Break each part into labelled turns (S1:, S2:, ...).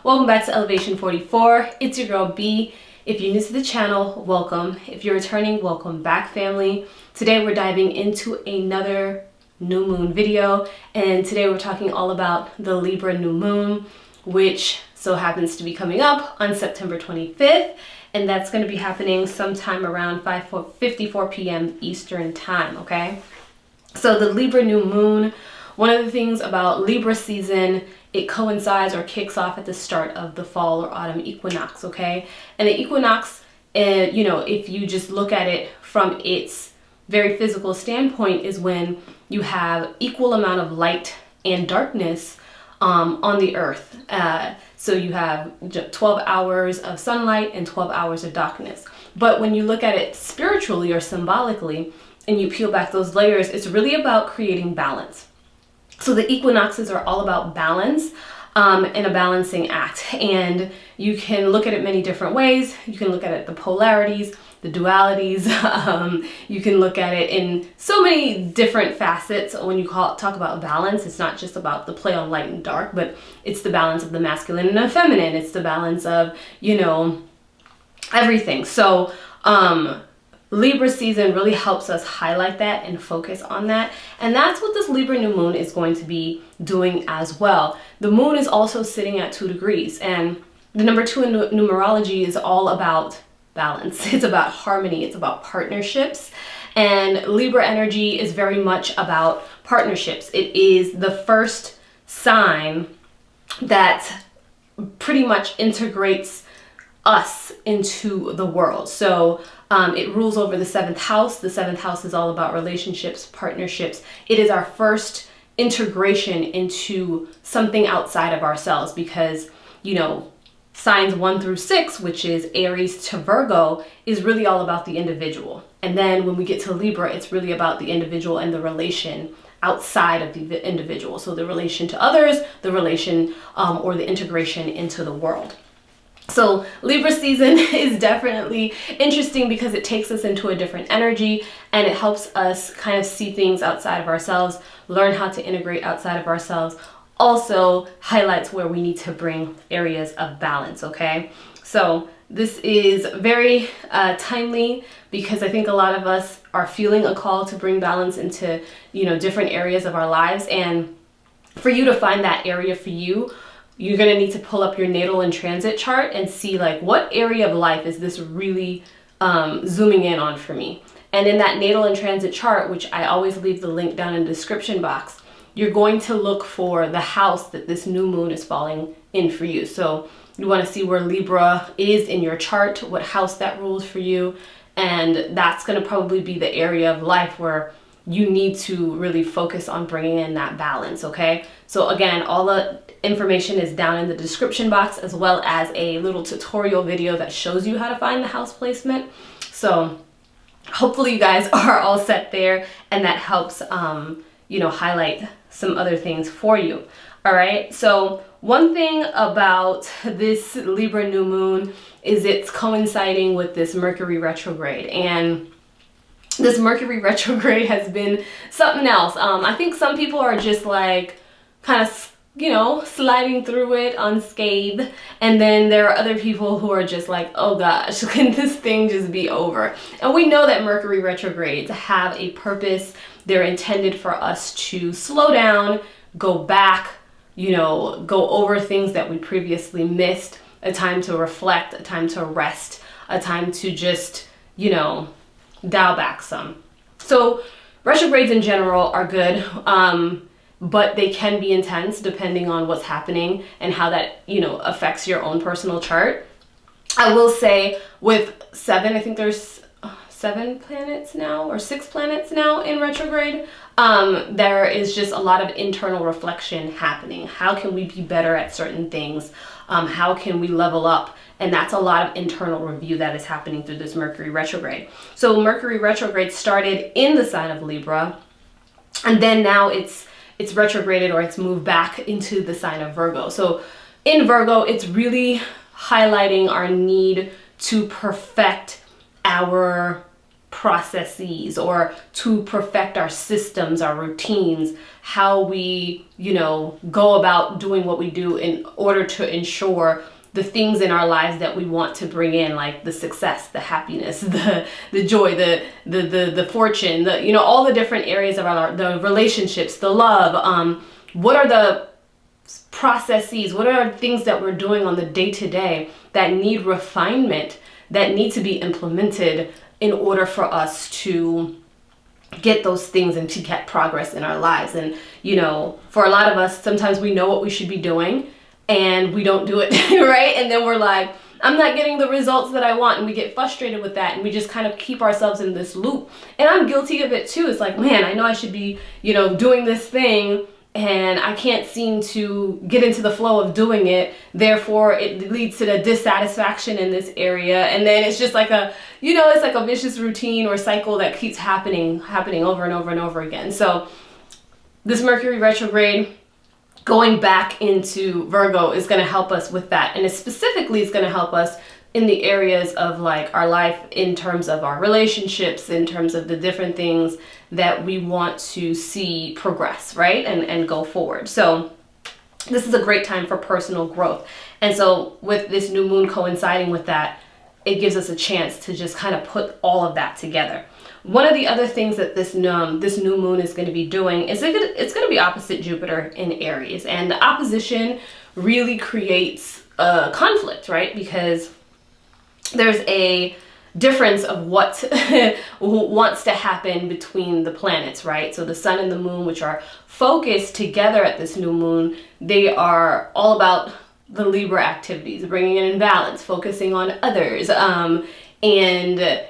S1: Welcome back to Elevation 44. It's your girl B. If you're new to the channel, welcome. If you're returning, welcome back, family. Today we're diving into another new moon video, and today we're talking all about the Libra new moon, which so happens to be coming up on September 25th, and that's going to be happening sometime around 5:54 p.m. Eastern time, okay? So the Libra new moon, one of the things about Libra season, it coincides or kicks off at the start of the fall or autumn equinox, okay? And the equinox, if you just look at it from its very physical standpoint, is when you have equal amount of light and darkness on the earth. So you have 12 hours of sunlight and 12 hours of darkness. But when you look at it spiritually or symbolically, and you peel back those layers, it's really about creating balance. So the equinoxes are all about balance and a balancing act. And you can look at it many different ways. You can look at it the polarities, the dualities. You can look at it in so many different facets. When you talk about balance, it's not just about the play on light and dark, but it's the balance of the masculine and the feminine. It's the balance of, everything. So, Libra season really helps us highlight that and focus on that. And that's what this Libra new moon is going to be doing as well. The moon is also sitting at 2 degrees, and the number 2 in numerology is all about balance. It's about harmony. It's about partnerships. And Libra energy is very much about partnerships. It is the first sign that pretty much integrates us into the world. So it rules over the 7th house. The 7th house is all about relationships, partnerships. It is our first integration into something outside of ourselves because, signs 1 through 6, which is Aries to Virgo, is really all about the individual. And then when we get to Libra, it's really about the individual and the relation outside of the individual. So the relation to others, the relation or the integration into the world. So Libra season is definitely interesting because it takes us into a different energy and it helps us kind of see things outside of ourselves, learn how to integrate outside of ourselves. Also highlights where we need to bring areas of balance, okay? So this is very timely because I think a lot of us are feeling a call to bring balance into, different areas of our lives. And for you to find that area for you, you're going to need to pull up your natal and transit chart and see what area of life is this really zooming in on for me. And in that natal and transit chart, which I always leave the link down in the description box, you're going to look for the house that this new moon is falling in for you. So you want to see where Libra is in your chart, what house that rules for you. And that's going to probably be the area of life where you need to really focus on bringing in that balance, okay? So again, all the information is down in the description box, as well as a little tutorial video that shows you how to find the house placement. So hopefully you guys are all set there, and that helps, highlight some other things for you. All right, so one thing about this Libra new moon is it's coinciding with this Mercury retrograde, and this Mercury retrograde has been something else. I think some people are just kind of, sliding through it unscathed. And then there are other people who are just oh gosh, can this thing just be over? And we know that Mercury retrogrades have a purpose. They're intended for us to slow down, go back, go over things that we previously missed, a time to reflect, a time to rest, a time to just, dial back some. So retrogrades in general are good, but they can be intense depending on what's happening and how that, affects your own personal chart. I will say with 7, I think there's 7 planets now or 6 planets now in retrograde, there is just a lot of internal reflection happening. How can we be better at certain things? How can we level up? And that's a lot of internal review that is happening through this Mercury retrograde. So Mercury retrograde started in the sign of Libra, and then now it's retrograded, or it's moved back into the sign of Virgo. So in Virgo, it's really highlighting our need to perfect our processes, or to perfect our systems, our routines, how we, go about doing what we do in order to ensure the things in our lives that we want to bring in, like the success, the happiness, the joy, the fortune, all the different areas of our, the relationships, the love. What are the processes? What are things that we're doing on the day-to-day that need refinement, that need to be implemented in order for us to get those things and to get progress in our lives? And, for a lot of us, sometimes we know what we should be doing and we don't do it, right? And then we're like, I'm not getting the results that I want. And we get frustrated with that. And we just kind of keep ourselves in this loop. And I'm guilty of it too. It's like, man, I know I should be, doing this thing, and I can't seem to get into the flow of doing it. Therefore, it leads to the dissatisfaction in this area. And then it's just like it's like a vicious routine or cycle that keeps happening over and over and over again. So this Mercury retrograde going back into Virgo is going to help us with that. And it specifically is going to help us in the areas of like our life, in terms of our relationships, in terms of the different things that we want to see progress, right? And go forward. So this is a great time for personal growth. And so with this new moon coinciding with that, it gives us a chance to just kind of put all of that together. One of the other things that this new moon is going to be doing is it's going to be opposite Jupiter in Aries. And the opposition really creates a conflict, right? Because there's a difference of what wants to happen between the planets, right? So the sun and the moon, which are focused together at this new moon, they are all about the Libra activities, bringing in balance, focusing on others, and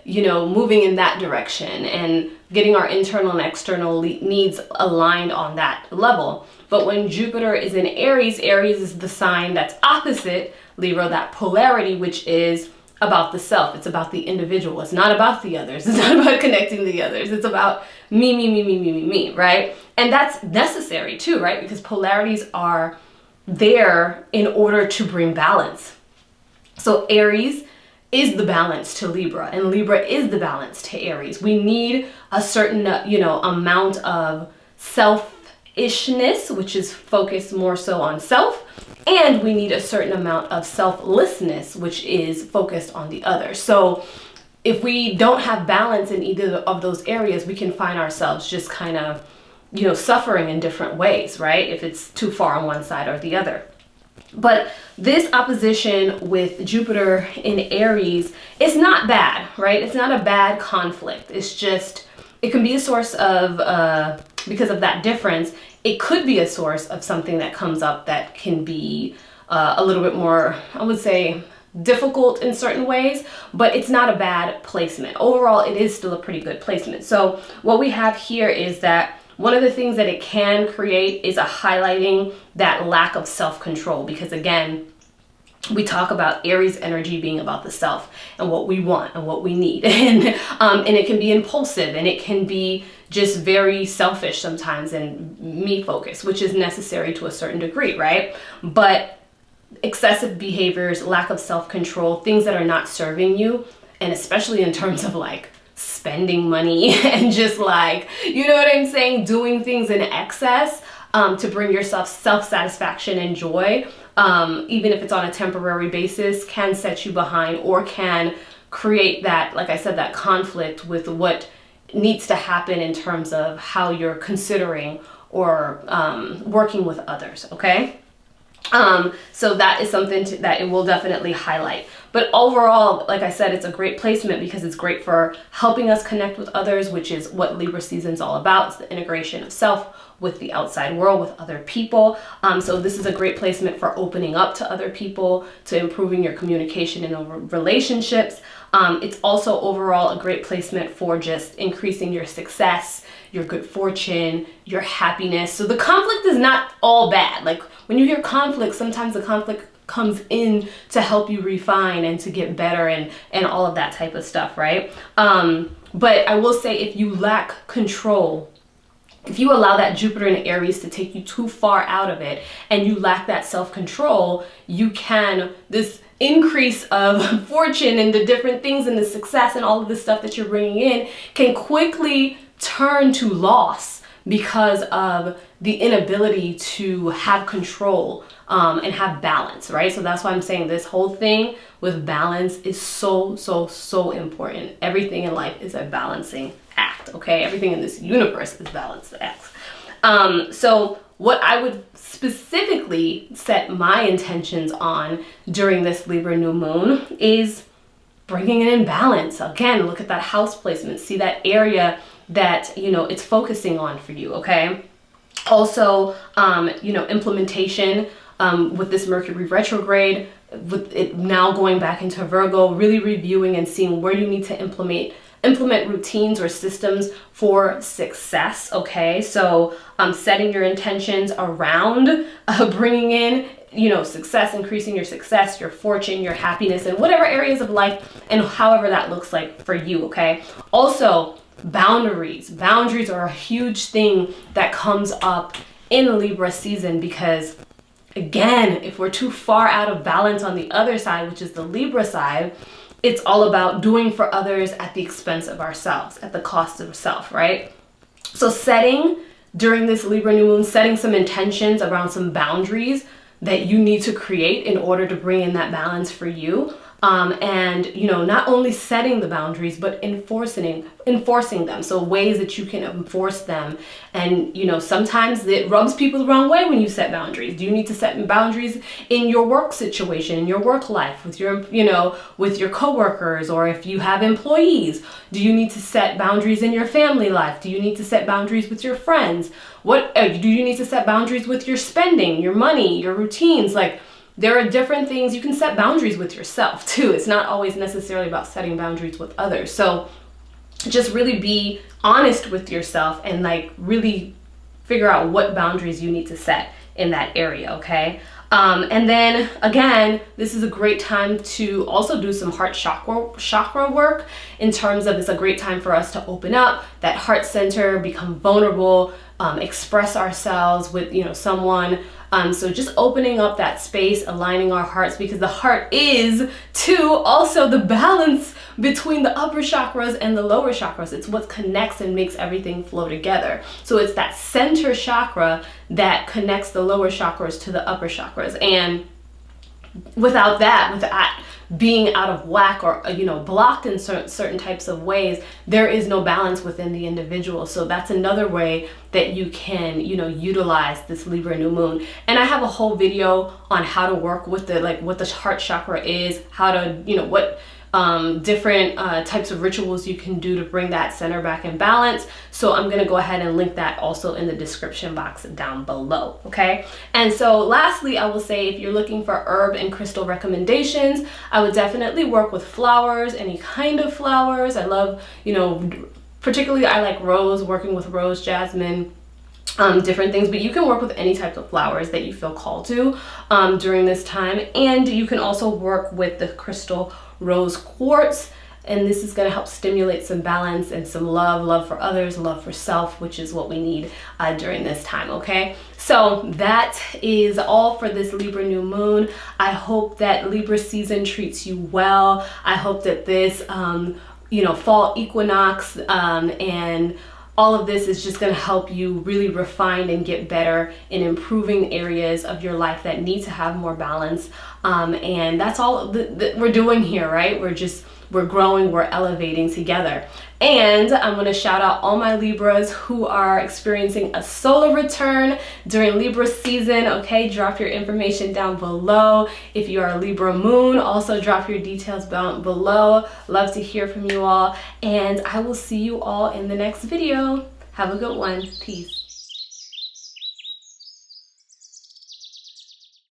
S1: moving in that direction and getting our internal and external needs aligned on that level. But when Jupiter is in Aries, Aries is the sign that's opposite Libra, that polarity, which is about the self. It's about the individual. It's not about the others. It's not about connecting the others. It's about me, right? And that's necessary too, right? Because polarities are there in order to bring balance. So Aries is the balance to Libra, and Libra is the balance to Aries. We need a certain, amount of selfishness, which is focused more so on self, and we need a certain amount of selflessness, which is focused on the other. So if we don't have balance in either of those areas, we can find ourselves just kind of, suffering in different ways, right? If it's too far on one side or the other. But this opposition with Jupiter in Aries is not bad, right? It's not a bad conflict. It's just, it can be a source of, because of that difference, it could be a source of something that comes up that can be a little bit more, I would say, difficult in certain ways, but it's not a bad placement. Overall, it is still a pretty good placement. So what we have here is that one of the things that it can create is a highlighting that lack of self-control, because again, we talk about Aries energy being about the self and what we want and what we need. And it can be impulsive, and it can be just very selfish sometimes and me focused, which is necessary to a certain degree, right? But excessive behaviors, lack of self-control, things that are not serving you, and especially in terms of like spending money and just like, what I'm saying, doing things in excess to bring yourself self-satisfaction and joy, even if it's on a temporary basis, can set you behind or can create that, like I said, that conflict with what needs to happen in terms of how you're considering or working with others, okay? So that is something that it will definitely highlight. But overall, like I said, it's a great placement because it's great for helping us connect with others, which is what Libra season is all about. It's the integration of self with the outside world, with other people. So this is a great placement for opening up to other people, to improving your communication in relationships. It's also overall a great placement for just increasing your success, your good fortune, your happiness. So the conflict is not all bad. Like when you hear conflict, sometimes the conflict comes in to help you refine and to get better and all of that type of stuff, right? But I will say, if you lack control if you allow that Jupiter in Aries to take you too far out of it and you lack that self-control, this increase of fortune and the different things and the success and all of the stuff that you're bringing in can quickly turn to loss because of the inability to have control and have balance, right? So that's why I'm saying this whole thing with balance is so, so, so important. Everything in life is a balancing act, okay? Everything in this universe is balanced acts. So what I would specifically set my intentions on during this Libra new moon is bringing it in balance. Again, look at that house placement. See that area that, it's focusing on for you, okay? Also, implementation with this Mercury retrograde, with it now going back into Virgo, really reviewing and seeing where you need to implement routines or systems for success, okay? So setting your intentions around bringing in, success, increasing your success, your fortune, your happiness, in whatever areas of life and however that looks like for you, okay? Also, boundaries. Boundaries are a huge thing that comes up in Libra season because, again, if we're too far out of balance on the other side, which is the Libra side, it's all about doing for others at the expense of ourselves, at the cost of self, right? So during this Libra new moon, setting some intentions around some boundaries that you need to create in order to bring in that balance for you. And not only setting the boundaries, but enforcing them. So ways that you can enforce them. And, sometimes it rubs people the wrong way when you set boundaries. Do you need to set boundaries in your work situation, in your work life, with your coworkers, or if you have employees? Do you need to set boundaries in your family life? Do you need to set boundaries with your friends? Do you need to set boundaries with your spending, your money, your routines? There are different things. You can set boundaries with yourself too. It's not always necessarily about setting boundaries with others. So just really be honest with yourself and really figure out what boundaries you need to set in that area, okay? And then again, this is a great time to also do some heart chakra work in terms of, it's a great time for us to open up that heart center, become vulnerable, express ourselves with, someone. So just opening up that space, aligning our hearts, because the heart is too also the balance between the upper chakras and the lower chakras. It's what connects and makes everything flow together. So it's that center chakra that connects the lower chakras to the upper chakras. And without being out of whack or blocked in certain types of ways, there is no balance within the individual. So that's another way that you can utilize this Libra new moon. And I have a whole video on how to work with what the heart chakra is, how to what different types of rituals you can do to bring that center back in balance. So I'm going to go ahead and link that also in the description box down below. Okay. And so lastly, I will say, if you're looking for herb and crystal recommendations, I would definitely work with flowers, any kind of flowers. I love, particularly I like rose, working with rose, jasmine, different things, but you can work with any type of flowers that you feel called to during this time. And you can also work with the crystal rose quartz, and this is going to help stimulate some balance and some love for others, love for self, which is what we need during this time. Okay, so that is all for this Libra new moon. I hope that Libra season treats you well. I hope that this fall equinox and all of this is just going to help you really refine and get better in improving areas of your life that need to have more balance. And that's all that we're doing here, right? We're growing, we're elevating together. And I'm going to shout out all my Libras who are experiencing a solar return during Libra season. Okay, drop your information down below. If you are a Libra moon, also drop your details down below. Love to hear from you all. And I will see you all in the next video. Have a good one. Peace.